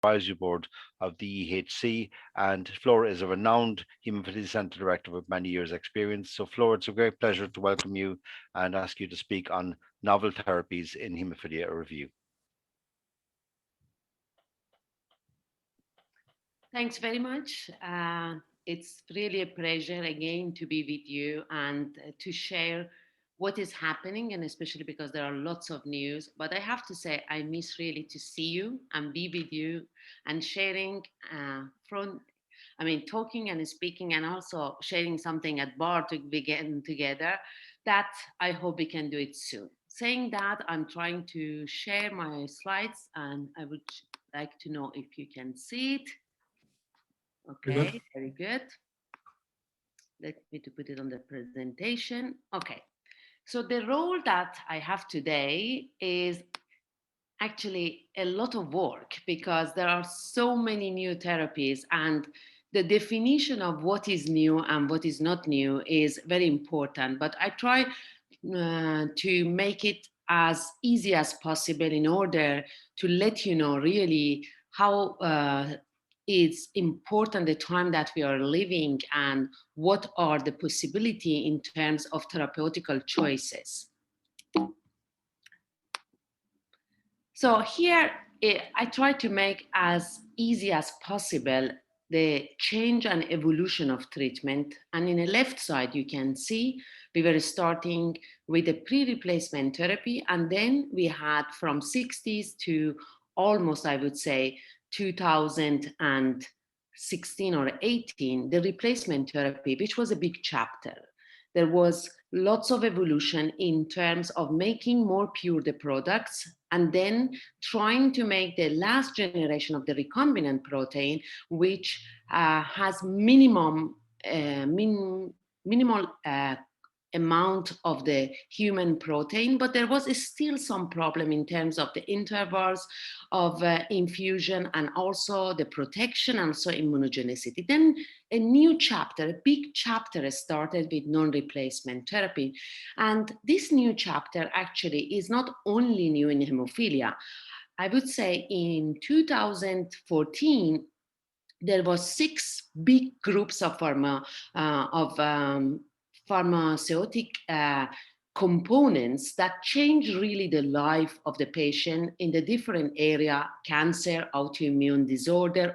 Advisory Board of the EHC, and Flora is a renowned Haemophilia Centre Director with many years' experience. So, Flora, it's a great pleasure to welcome you and ask you to speak on novel therapies in haemophilia, a review. Thanks very much. It's really a pleasure again to be with you and to share what is happening, and especially because there are lots of news. But I have to say, I miss really to see you and be with you and sharing talking and speaking and also sharing something at bar to begin together. That I hope we can do it soon. Saying that, I'm trying to share my slides and I would like to know if you can see it. Very good. Okay, very good. Let me to put it on the presentation. Okay, so the role that I have today is actually a lot of work because there are so many new therapies, and the definition of what is new and what is not new is very important. But I try to make it as easy as possible in order to let you know really how it's important the time that we are living and what are the possibility in terms of therapeutical choices. So here I try to make as easy as possible the change and evolution of treatment. And in the left side, you can see we were starting with a pre-replacement therapy, and then we had from 60s to almost, I would say, 2016 or 18, the replacement therapy, which was a big chapter. There was lots of evolution in terms of making more pure the products and then trying to make the last generation of the recombinant protein, which has minimal amount of the human protein, but there was still some problem in terms of the intervals of infusion and also the protection and also immunogenicity. Then a new chapter, a big chapter started with non-replacement therapy. And this new chapter actually is not only new in hemophilia. I would say in 2014, there was 6 big groups of pharmaceutic components that change really the life of the patient in the different area: cancer, autoimmune disorder,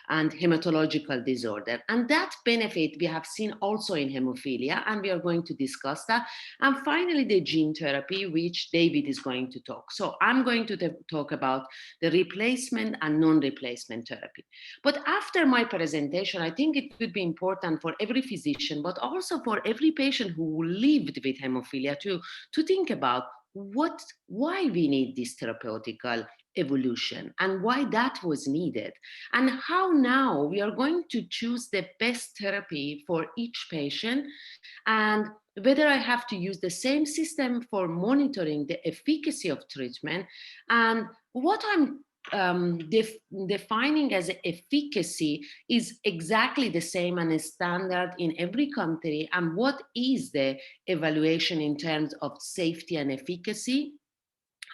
and hematological disorder. And that benefit we have seen also in hemophilia, and we are going to discuss that. And finally, the gene therapy, which David is going to talk. So I'm going to talk about the replacement and non-replacement therapy. But after my presentation, I think it would be important for every physician, but also for every patient who lived with hemophilia to think about why we need this therapeutical evolution and why that was needed, and how now we are going to choose the best therapy for each patient, and whether I have to use the same system for monitoring the efficacy of treatment, and what I'm defining as efficacy is exactly the same and a standard in every country, and what is the evaluation in terms of safety and efficacy,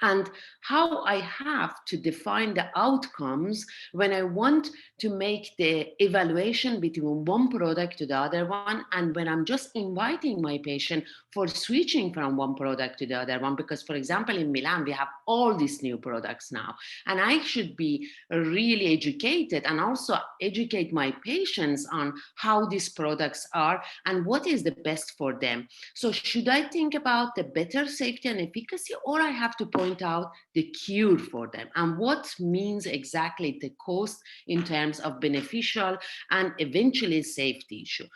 and how I have to define the outcomes when I want to make the evaluation between one product to the other one, and when I'm just inviting my patient for switching from one product to the other one. Because, for example, in Milan, we have all these new products now, and I should be really educated and also educate my patients on how these products are and what is the best for them. So should I think about the better safety and efficacy, or I have to point out the cure for them and what means exactly the cost in terms of beneficial and eventually safety issue?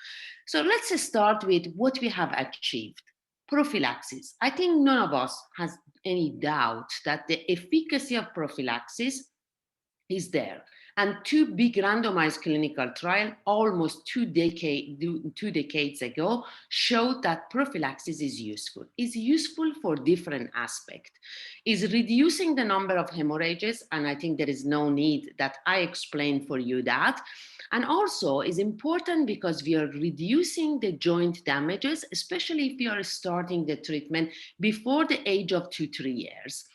So let's start with what we have achieved. Prophylaxis. I think none of us has any doubt that the efficacy of prophylaxis is there. And 2 big randomized clinical trials almost 2 decades ago showed that prophylaxis is useful. It's useful for different aspects. It's reducing the number of hemorrhages, and I think there is no need that I explain for you that. And also is important because we are reducing the joint damages, especially if we are starting the treatment before the age of 2-3 years.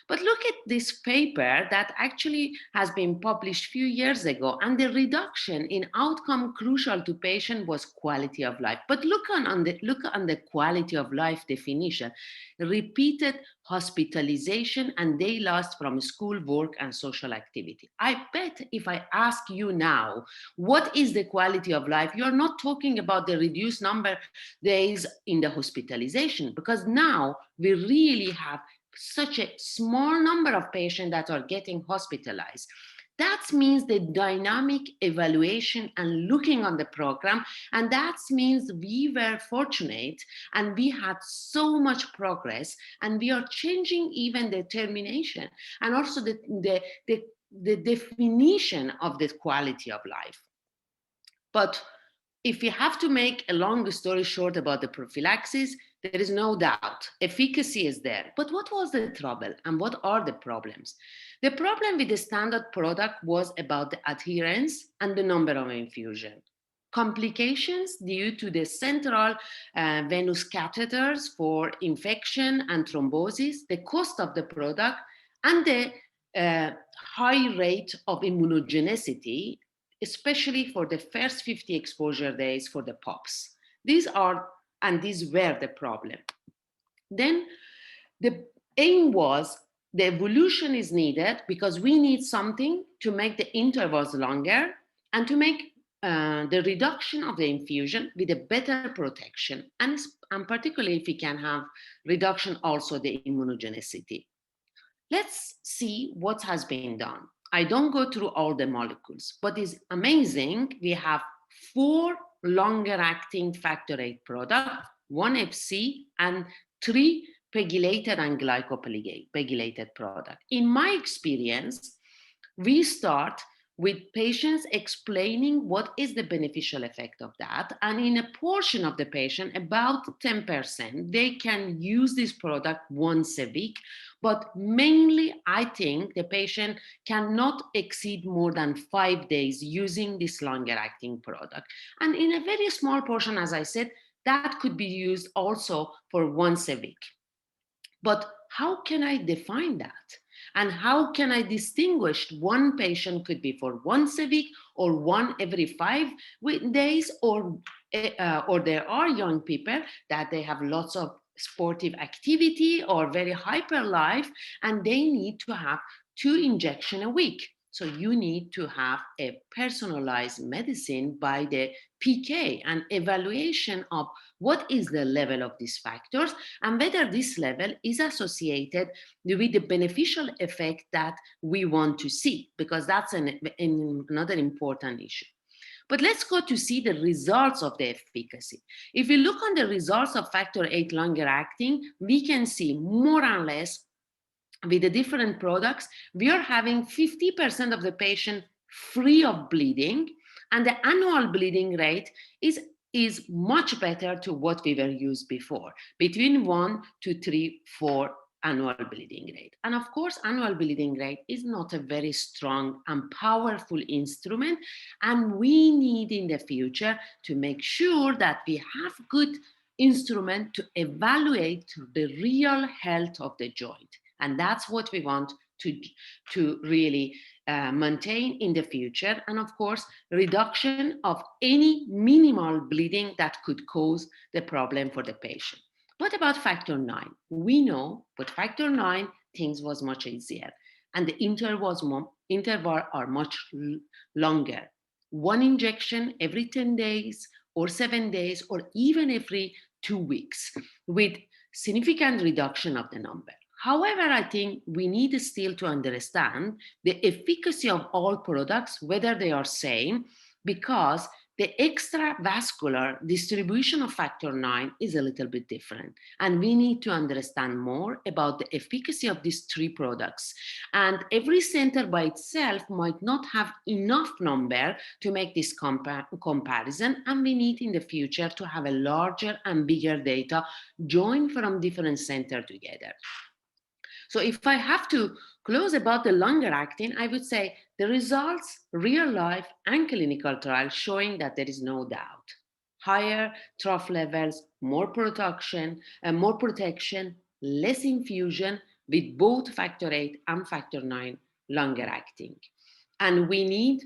But look at this paper that actually has been published a few years ago, and the reduction in outcome crucial to patient was quality of life. But look on the quality of life definition: repeated hospitalization and day lost from school, work, and social activity. I bet if I ask you now, what is the quality of life? You're not talking about the reduced number days in the hospitalization, because now we really have such a small number of patients that are getting hospitalized. That means the dynamic evaluation and looking on the program, and that means we were fortunate and we had so much progress, and we are changing even the termination and also the definition of the quality of life. But if we have to make a long story short about the prophylaxis, there is no doubt efficacy is there. But what was the trouble and what are the problems? The problem with the standard product was about the adherence and the number of infusion. Complications due to the central venous catheters for infection and thrombosis, the cost of the product, and the high rate of immunogenicity, especially for the first 50 exposure days for the pups. These were the problem. Then the aim was the evolution is needed because we need something to make the intervals longer and to make the reduction of the infusion with a better protection, and particularly if we can have reduction also the immunogenicity. Let's see what has been done. I don't go through all the molecules, but it's amazing. We have 4 longer acting factor VIII products, 1 FC, and 3 pegylated and glycopegylated product. In my experience, we start with patients explaining what is the beneficial effect of that. And in a portion of the patient, about 10%, they can use this product once a week. But mainly, I think the patient cannot exceed more than 5 days using this longer acting product. And in a very small portion, as I said, that could be used also for once a week. But how can I define that? And how can I distinguish one patient could be for once a week or one every 5 days, or there are young people that they have lots of sportive activity or very hyper life, and they need to have 2 injections a week. So you need to have a personalized medicine by the PK and evaluation of what is the level of these factors and whether this level is associated with the beneficial effect that we want to see, because that's another important issue. But let's go to see the results of the efficacy. If we look on the results of factor VIII longer acting, we can see more or less with the different products, we are having 50% of the patient free of bleeding, and the annual bleeding rate is much better to what we were used before, between 1 to 3, 4 annual bleeding rate. And of course, annual bleeding rate is not a very strong and powerful instrument, and we need in the future to make sure that we have good instrument to evaluate the real health of the joint. And that's what we want to really maintain in the future. And of course, reduction of any minimal bleeding that could cause the problem for the patient. What about factor IX? We know, but factor IX, things was much easier. And the intervals are much longer. 1 injection every 10 days or 7 days, or even every 2 weeks, with significant reduction of the number. However, I think we need still to understand the efficacy of all products, whether they are same, because the extravascular distribution of factor IX is a little bit different. And we need to understand more about the efficacy of these 3 products. And every center by itself might not have enough number to make this comparison. And we need in the future to have a larger and bigger data joined from different centers together. So if I have to close about the longer acting, I would say the results, real life and clinical trials showing that there is no doubt. Higher trough levels, more protection, less infusion, with both factor 8 and factor 9 longer acting. And we need,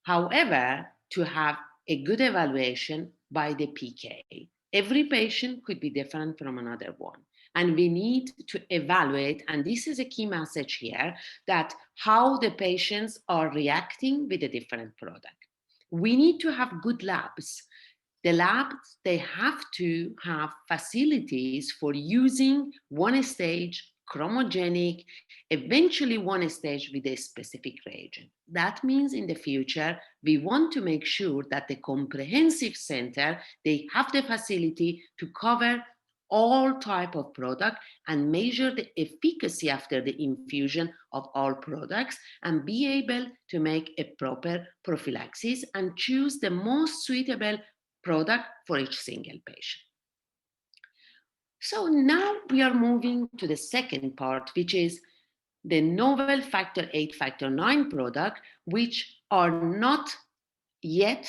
however, to have a good evaluation by the PK. Every patient could be different from another one. And we need to evaluate, and this is a key message here, that how the patients are reacting with a different product. We need to have good labs. The labs, they have to have facilities for using one stage, chromogenic, eventually one stage with a specific reagent. That means in the future, we want to make sure that the comprehensive center, they have the facility to cover all type of product and measure the efficacy after the infusion of all products and be able to make a proper prophylaxis and choose the most suitable product for each single patient. So now we are moving to the second part, which is the novel factor 8, factor 9 product, which are not yet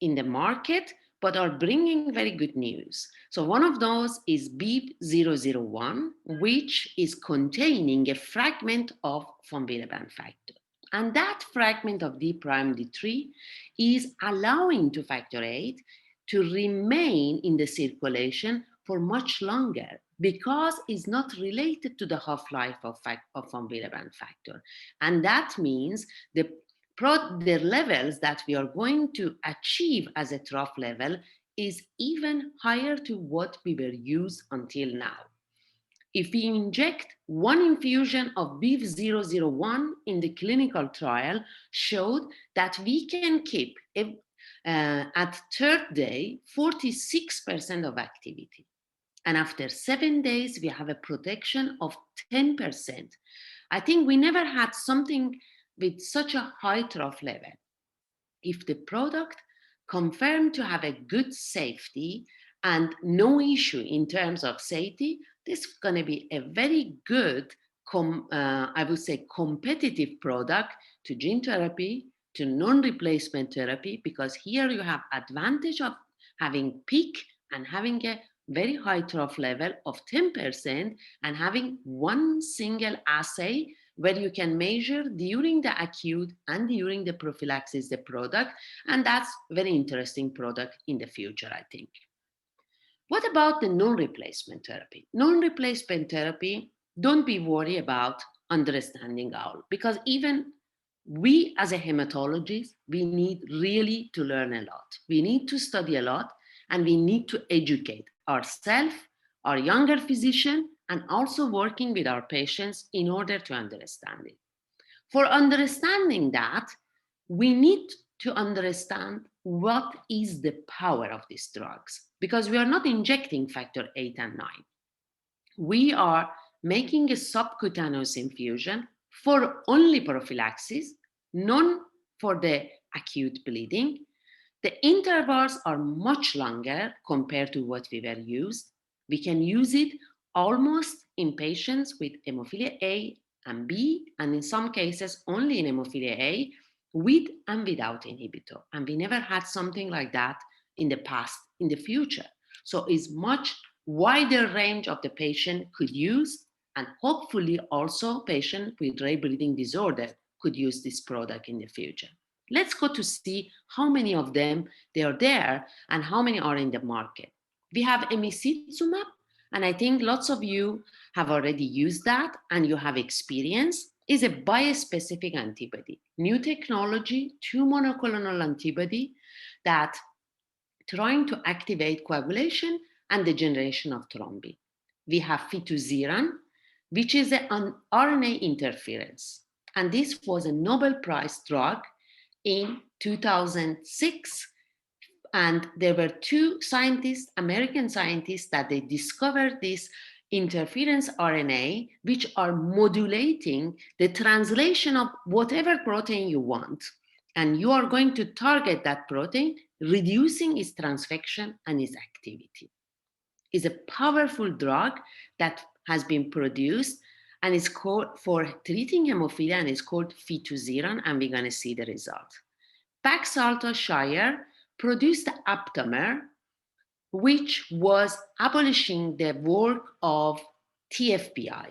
in the market, but are bringing very good news. So one of those is BIB001, which is containing a fragment of von Willebrand factor. And that fragment of D' D3 is allowing to factor 8 to remain in the circulation for much longer because it's not related to the half-life of von Willebrand factor. And that means the levels that we are going to achieve as a trough level is even higher to what we were used until now. If we inject one infusion of BIV001 in the clinical trial, showed that we can keep at third day 46% of activity. And after 7 days, we have a protection of 10%. I think we never had something with such a high trough level. If the product confirmed to have a good safety and no issue in terms of safety, this is going to be a very good, I would say, competitive product to gene therapy, to non-replacement therapy, because here you have advantage of having peak and having a very high trough level of 10% and having one single assay where you can measure during the acute and during the prophylaxis the product. And that's a very interesting product in the future, I think. What about the non-replacement therapy? Non-replacement therapy, don't be worried about understanding all, because even we as a hematologist, we need really to learn a lot. We need to study a lot and we need to educate ourselves, our younger physician, and also working with our patients in order to understand it. For understanding that, we need to understand what is the power of these drugs, because we are not injecting factor 8 and 9. We are making a subcutaneous infusion for only prophylaxis, none for the acute bleeding. The intervals are much longer compared to what we were used. We can use it almost in patients with hemophilia A and B, and in some cases only in hemophilia A, with and without inhibitor. And we never had something like that in the past, in the future. So it's much wider range of the patient could use, and hopefully also patients with rare bleeding disorder could use this product in the future. Let's go to see how many of them they are there and how many are in the market. We have Amicitum, and I think lots of you have already used that and you have experience. Is a bispecific antibody, new technology, 2 monoclonal antibody that trying to activate coagulation and the generation of thrombin. We have fitusiran, which is an RNA interference. And this was a Nobel Prize drug in 2006. And there were 2 scientists, American scientists, that they discovered this interference RNA, which are modulating the translation of whatever protein you want. And you are going to target that protein, reducing its transfection and its activity. It's a powerful drug that has been produced and it's called for treating hemophilia, and it's called fitusiran, and we're going to see the result. Pax Shire produced the Aptamer, which was abolishing the work of TFPI.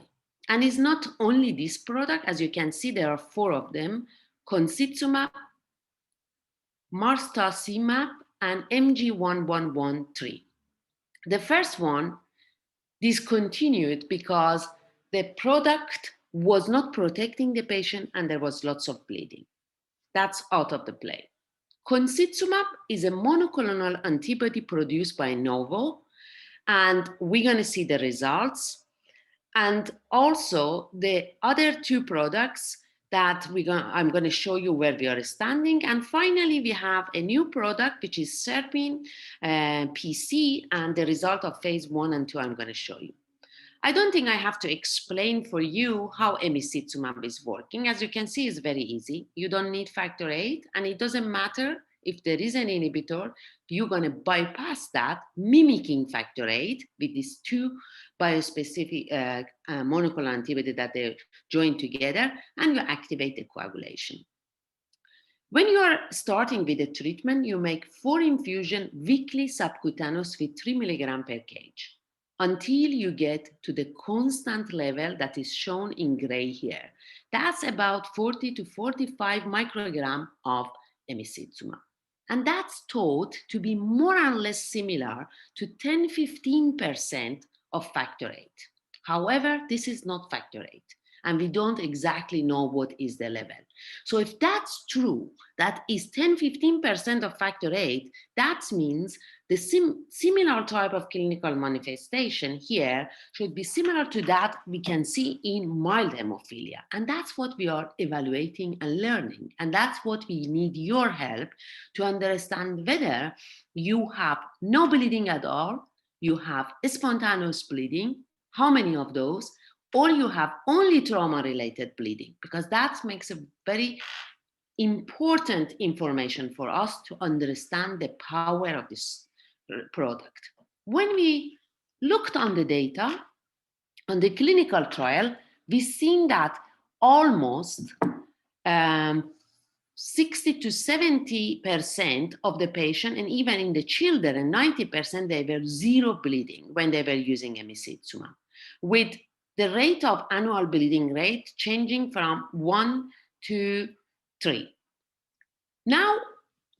And it's not only this product, as you can see, there are 4 of them: concizumab, marstacimab, and MG1113. The first one discontinued because the product was not protecting the patient and there was lots of bleeding. That's out of the play. Concizumab is a monoclonal antibody produced by Novo, and we're going to see the results. And also the other 2 products that I'm going to show you where we are standing. And finally, we have a new product, which is Serpin PC, and the result of phase 1 and 2 I'm going to show you. I don't think I have to explain for you how emicizumab is working. As you can see, it's very easy. You don't need factor VIII, and it doesn't matter if there is an inhibitor, you're going to bypass that, mimicking factor VIII with these 2 biospecific monoclonal antibodies that they join together, and you activate the coagulation. When you are starting with the treatment, you make 4 infusions weekly subcutaneous with 3 milligrams per kg, until you get to the constant level that is shown in gray here. That's about 40 to 45 micrograms of emicizumab. And that's thought to be more or less similar to 10-15% of factor VIII. However, this is not factor VIII, and we don't exactly know what is the level. So if that's true, that is 10-15% of factor VIII, that means the similar type of clinical manifestation here should be similar to that we can see in mild hemophilia. And that's what we are evaluating and learning. And that's what we need your help to understand whether you have no bleeding at all, you have spontaneous bleeding, how many of those, or you have only trauma-related bleeding, because that makes a very important information for us to understand the power of this product. When we looked on the data, on the clinical trial, we've seen that almost 60 to 70% of the patient, and even in the children, 90%, they were zero bleeding when they were using emicizumab, with the rate of annual bleeding rate changing from 1 to 3. Now,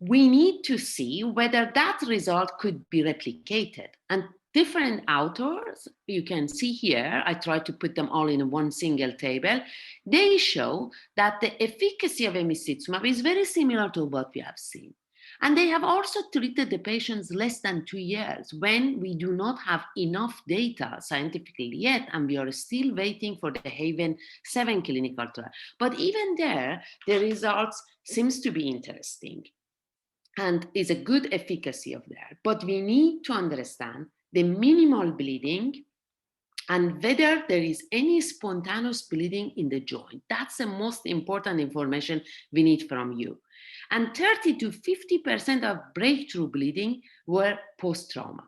we need to see whether that result could be replicated. And different authors, you can see here, I tried to put them all in one single table, they show that the efficacy of emicizumab is very similar to what we have seen. And they have also treated the patients less than 2 years, when we do not have enough data scientifically yet, and we are still waiting for the Haven 7 clinical trial. But even there, the results seems to be interesting and is a good efficacy of that. But we need to understand the minimal bleeding and whether there is any spontaneous bleeding in the joint. That's the most important information we need from you. And 30 to 50% of breakthrough bleeding were post-trauma.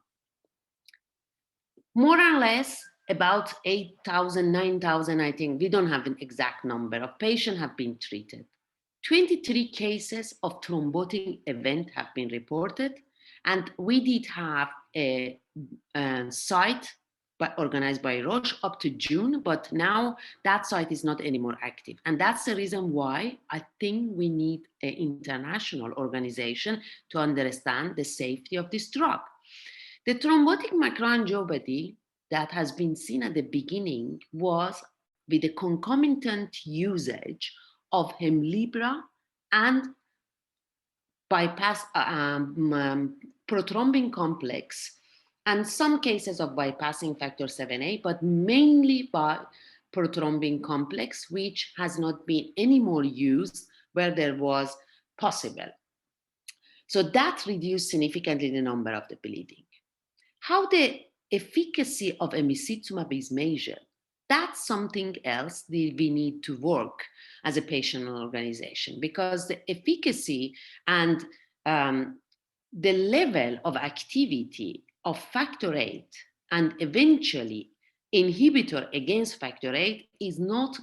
More or less about 8,000, 9,000, I think, we don't have an exact number of patients have been treated. 23 cases of thrombotic event have been reported, and we did have a site organized by Roche up to June, but now that site is not anymore active. And that's the reason why I think we need an international organization to understand the safety of this drug. The thrombotic microangiopathy that has been seen at the beginning was with the concomitant usage of Hemlibra and bypass prothrombin complex, and some cases of bypassing factor 7A, but mainly by prothrombin complex, which has not been any more used where there was possible. So that reduced significantly the number of the bleeding. How the efficacy of emicizumab is measured, that's something else that we need to work as a patient organization, because the efficacy and the level of activity of factor VIII and eventually inhibitor against factor VIII is not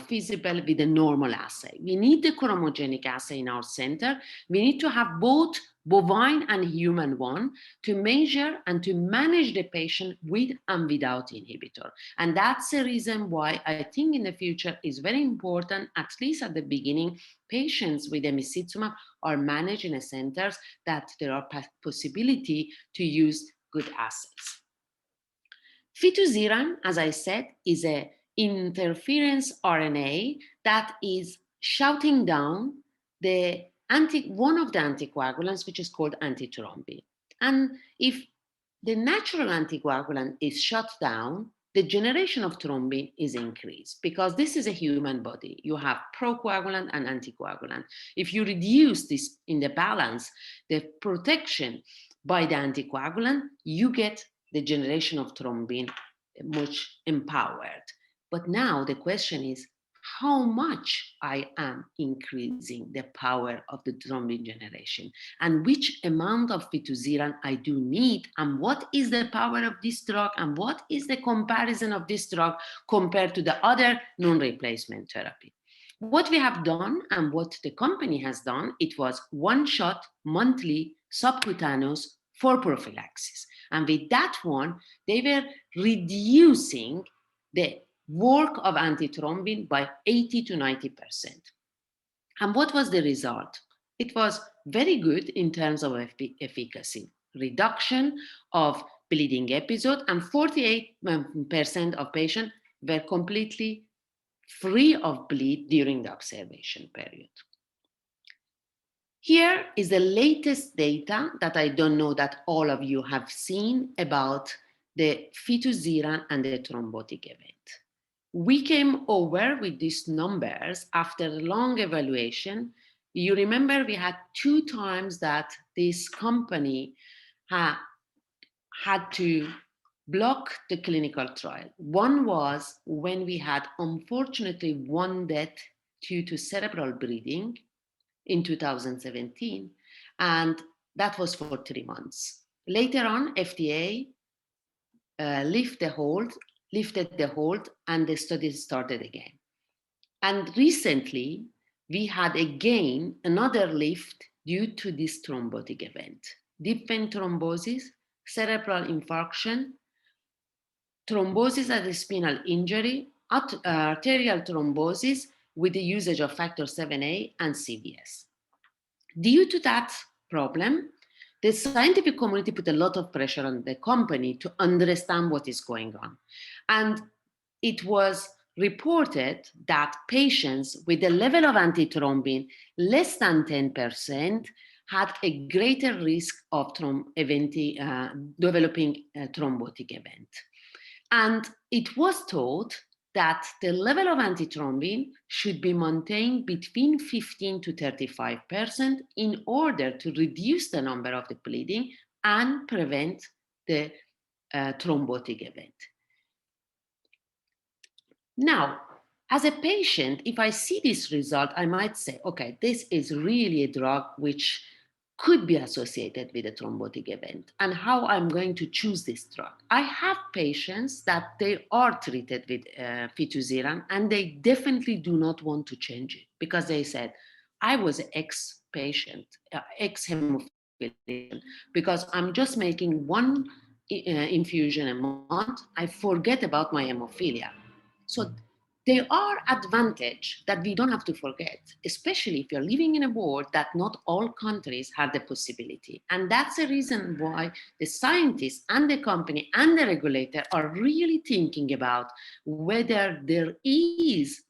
feasible with a normal assay. We need the chromogenic assay in our center. We need to have both bovine and human one to measure and to manage the patient with and without inhibitor. And that's the reason why I think in the future is very important, at least at the beginning, patients with emicizumab are managed in a centers that there are possibility to use good assays. Fitusiran, as I said, is a interference RNA that is shutting down one of the anticoagulants, which is called antithrombin. And if the natural anticoagulant is shut down, the generation of thrombin is increased because this is a human body. You have procoagulant and anticoagulant. If you reduce this in the balance, the protection by the anticoagulant, you get the generation of thrombin much empowered. But now the question is, how much I am increasing the power of the thrombin generation and which amount of fitusiran I do need, and what is the power of this drug and what is the comparison of this drug compared to the other non-replacement therapy. What we have done and what the company has done, it was one shot monthly subcutaneous for prophylaxis. And with that one, they were reducing the work of antithrombin by 80 to 90%. And what was the result? It was very good in terms of efficacy. Reduction of bleeding episode, and 48% of patients were completely free of bleed during the observation period. Here is the latest data that I don't know that all of you have seen about the fitusiran and the thrombotic event. We came over with these numbers after long evaluation. You remember we had 2 times that this company had to block the clinical trial. One was when we had, unfortunately, 1 death due to cerebral bleeding in 2017, and that was for 3 months. Later on, FDA lifted the hold, and the study started again. And recently, we had again another lift due to this thrombotic event. Deep vein thrombosis, cerebral infarction, thrombosis at the spinal injury, arterial thrombosis with the usage of factor 7A and CVS. Due to that problem, the scientific community put a lot of pressure on the company to understand what is going on. And it was reported that patients with a level of antithrombin less than 10% had a greater risk of developing a thrombotic event. And it was thought that the level of antithrombin should be maintained between 15 to 35% in order to reduce the number of the bleeding and prevent the thrombotic event. Now, as a patient, if I see this result, I might say, okay, this is really a drug which could be associated with a thrombotic event, and how I'm going to choose this drug. I have patients that they are treated with fitusiran, and they definitely do not want to change it because they said, I was an ex-patient, ex-Haemophilia, because I'm just making 1 infusion a month, I forget about my hemophilia. So there are advantages that we don't have to forget, especially if you're living in a world that not all countries have the possibility. And that's the reason why the scientists and the company and the regulator are really thinking about whether there is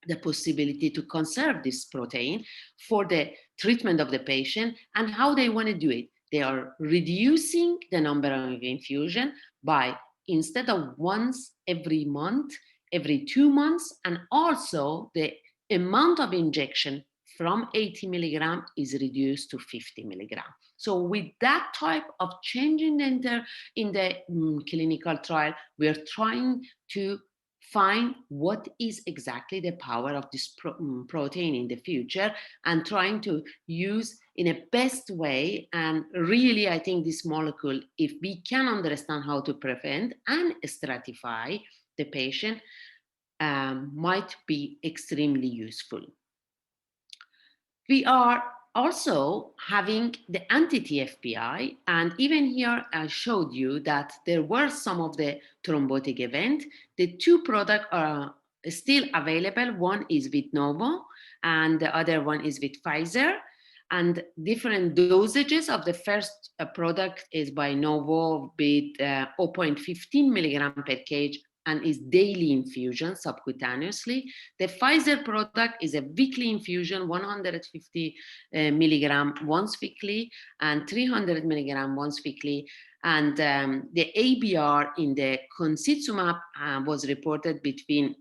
the possibility to conserve this protein for the treatment of the patient and how they want to do it. They are reducing the number of infusion by, instead of once every month, every 2 months, and also the amount of injection from 80 milligram is reduced to 50 milligram. So with that type of change in the clinical trial, we are trying to find what is exactly the power of this protein in the future and trying to use in a best way. And really, I think this molecule, if we can understand how to prevent and stratify the patient, might be extremely useful. We are also having the anti-TFPI, and even here I showed you that there were some of the thrombotic events. The two products are still available. One is with Novo and the other one is with Pfizer, and different dosages of the first product is by Novo with 0.15 milligram per kg and is daily infusion subcutaneously. The Pfizer product is a weekly infusion, 150 milligram once weekly and 300 milligram once weekly. And the ABR in the concizumab was reported between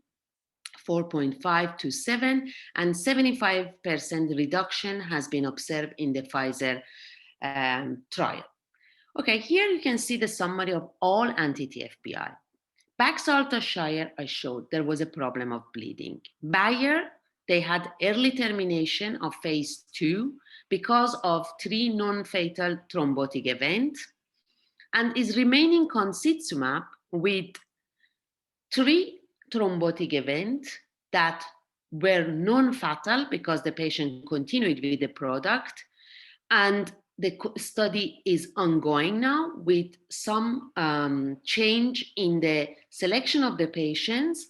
4.5 to 7, and 75% reduction has been observed in the Pfizer trial. Okay, here you can see the summary of all anti-TFPI. Baxalta-Shire, I showed there was a problem of bleeding. Bayer, they had early termination of phase 2 because of 3 non-fatal thrombotic events, and is remaining concizumab with 3 thrombotic events that were non-fatal because the patient continued with the product, and the study is ongoing now with some change in the selection of the patients.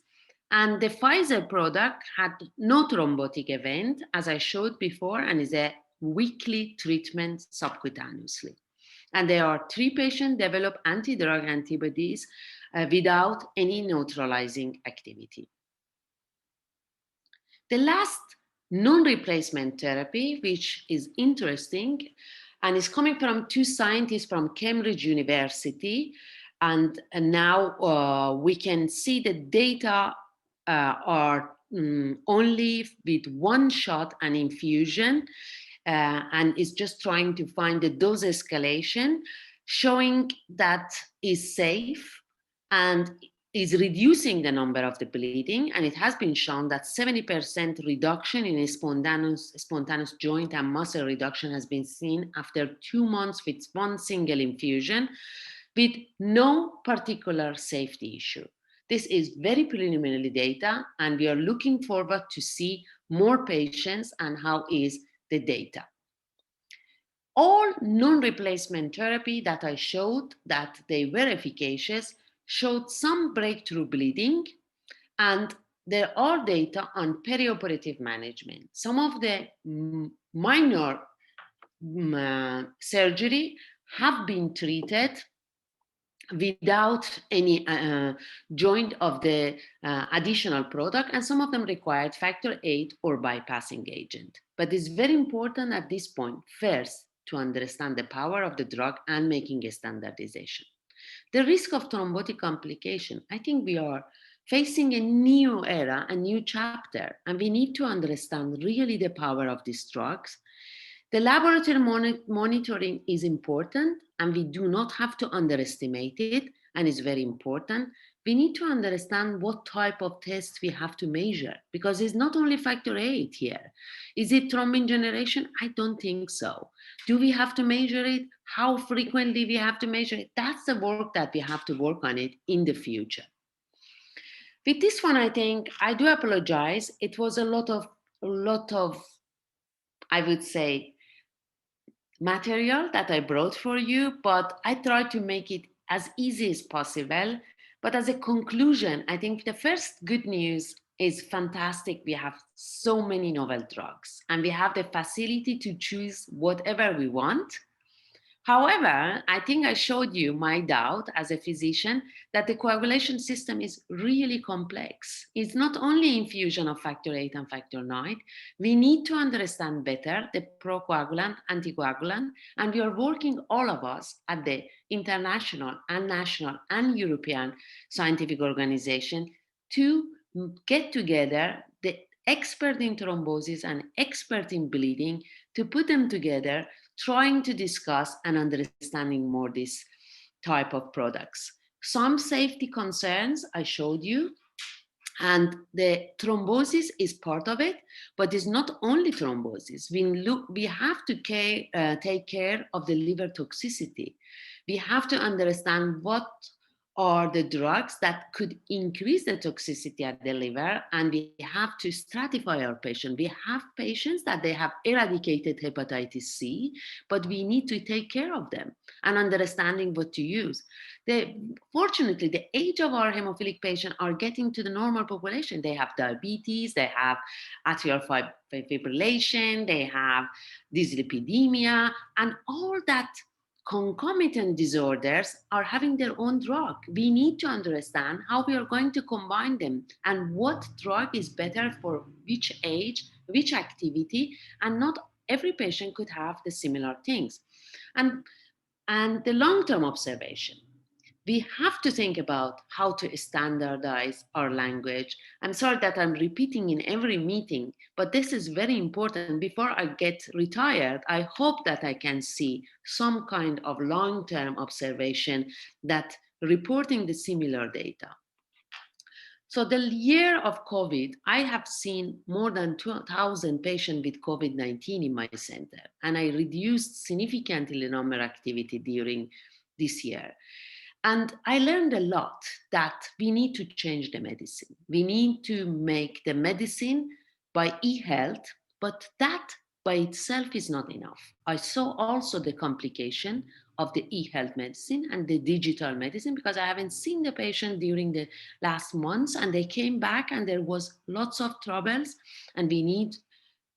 And the Pfizer product had no thrombotic event, as I showed before, and is a weekly treatment subcutaneously. And there are 3 patients develop anti-drug antibodies without any neutralizing activity. The last non-replacement therapy, which is interesting, and is coming from 2 scientists from Cambridge University, and now we can see the data are only with 1 shot and infusion, and is just trying to find the dose escalation, showing that is safe and is reducing the number of the bleeding, and it has been shown that 70% reduction in spontaneous joint and muscle reduction has been seen after 2 months with 1 single infusion, with no particular safety issue. This is very preliminary data, and we are looking forward to see more patients and how is the data. All non-replacement therapy that I showed that they were efficacious showed some breakthrough bleeding, and there are data on perioperative management. Some of the minor surgery have been treated without any joint of the additional product, and some of them required factor VIII or bypassing agent. But it's very important at this point, first, to understand the power of the drug and making a standardization. The risk of thrombotic complication, I think we are facing a new era, a new chapter, and we need to understand really the power of these drugs. The laboratory monitoring is important, and we do not have to underestimate it, and it's very important. We need to understand what type of tests we have to measure, because it's not only factor VIII here. Is it thrombin generation? I don't think so. Do we have to measure it? How frequently we have to measure it? That's the work that we have to work on it in the future. With this one, I think I do apologize. It was a lot of, I would say, material that I brought for you, but I tried to make it as easy as possible. But as a conclusion, I think the first good news is fantastic. We have so many novel drugs, and we have the facility to choose whatever we want. However, I think I showed you my doubt as a physician that the coagulation system is really complex. It's not only infusion of factor VIII and factor IX. We need to understand better the procoagulant, anticoagulant, and we are working, all of us, at the international and national and European scientific organization to get together the expert in thrombosis and expert in bleeding, to put them together, trying to discuss and understanding more this type of products. Some safety concerns I showed you, and the thrombosis is part of it, but it's not only thrombosis. We have to take care of the liver toxicity. We have to understand what are the drugs that could increase the toxicity at the liver, and we have to stratify our patients. We have patients that they have eradicated hepatitis C, but we need to take care of them and understanding what to use. Fortunately, the age of our hemophilic patients are getting to the normal population. They have diabetes, they have atrial fibrillation, they have dyslipidemia, and all that concomitant disorders are having their own drug. We need to understand how we are going to combine them and what drug is better for which age, which activity, and not every patient could have the similar things. And the long-term observation. We have to think about how to standardize our language. I'm sorry that I'm repeating in every meeting, but this is very important. Before I get retired, I hope that I can see some kind of long-term observation that reporting the similar data. So the year of COVID, I have seen more than 2,000 patients with COVID-19 in my center, and I reduced significantly the number activity during this year. And I learned a lot that we need to change the medicine. We need to make the medicine by e-health, but that by itself is not enough. I saw also the complication of the e-health medicine and the digital medicine because I haven't seen the patient during the last months, and they came back and there was lots of troubles, and we need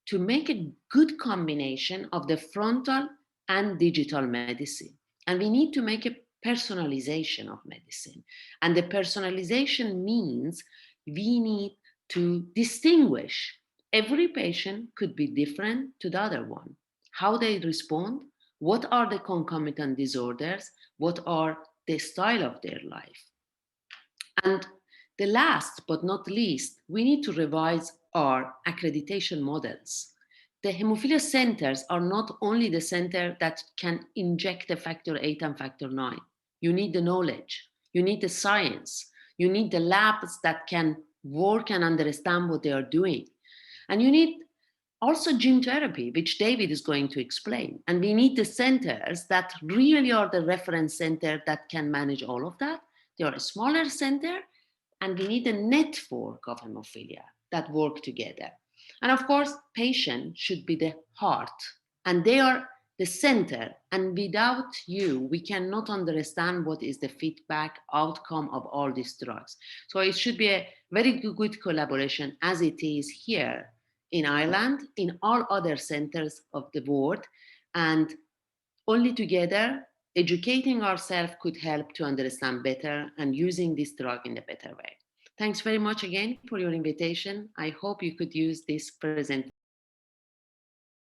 to make a good combination of the frontal and digital medicine. And we need to make a personalization of medicine. And the personalization means we need to distinguish. Every patient could be different to the other one. How they respond, what are the concomitant disorders, what are the style of their life. And the last but not least, we need to revise our accreditation models. The hemophilia centers are not only the center that can inject the factor 8 and factor 9. You need the knowledge, you need the science, you need the labs that can work and understand what they are doing. And you need also gene therapy, which David is going to explain. And we need the centers that really are the reference center that can manage all of that. They are a smaller center, and we need a network of hemophilia that work together. And of course, patients should be the heart, and they are the center. And without you, we cannot understand what is the feedback outcome of all these drugs. So it should be a very good collaboration as it is here in Ireland, in all other centers of the world. And only together, educating ourselves could help to understand better and using this drug in a better way. Thanks very much again for your invitation. I hope you could use this presentation.